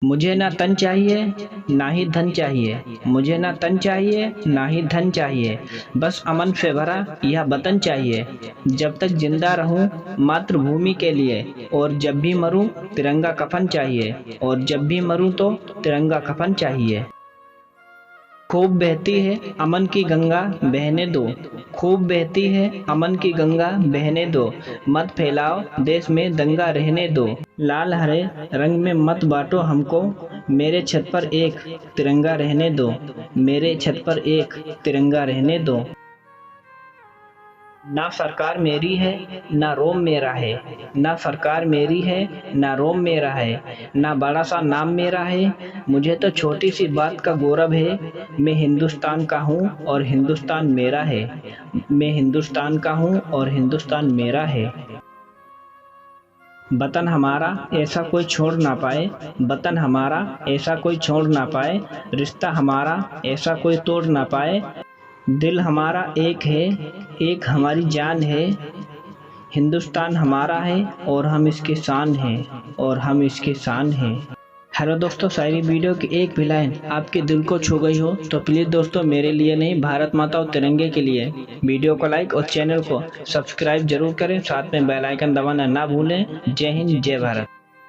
मुझे ना तन चाहिए ना ही धन चाहिए। मुझे ना तन चाहिए ना ही धन चाहिए। बस अमन से भरा यह वतन चाहिए। जब तक जिंदा रहूं मातृभूमि के लिए, और जब भी मरूं तिरंगा कफन चाहिए। और जब भी मरूं तो तिरंगा कफन चाहिए। खूब बहती है अमन की गंगा बहने दो। खूब बहती है अमन की गंगा बहने दो। मत फैलाओ देश में दंगा रहने दो। लाल हरे रंग में मत बांटो हमको। मेरे छत पर एक तिरंगा रहने दो। मेरे छत पर एक तिरंगा रहने दो। ना सरकार मेरी है ना रोम मेरा है। ना सरकार मेरी है ना रोम मेरा है। ना बड़ा सा नाम मेरा है। मुझे तो छोटी सी बात का गौरव है। मैं हिंदुस्तान का हूँ और हिंदुस्तान मेरा है। मैं हिंदुस्तान का हूँ और हिंदुस्तान मेरा है। वतन हमारा ऐसा कोई छोड़ ना पाए। वतन हमारा ऐसा कोई छोड़ ना पाए। रिश्ता हमारा ऐसा कोई तोड़ ना पाए। दिल हमारा एक है, एक हमारी जान है। हिंदुस्तान हमारा है और हम इसकी शान हैं। और हम इसकी शान हैं। हेलो दोस्तों, शायरी वीडियो की एक भी लाइन आपके दिल को छू गई हो तो प्लीज़ दोस्तों मेरे लिए नहीं, भारत माता और तिरंगे के लिए वीडियो को लाइक और चैनल को सब्सक्राइब जरूर करें। साथ में बेल आइकन दबाना ना भूलें। जय हिंद जय भारत।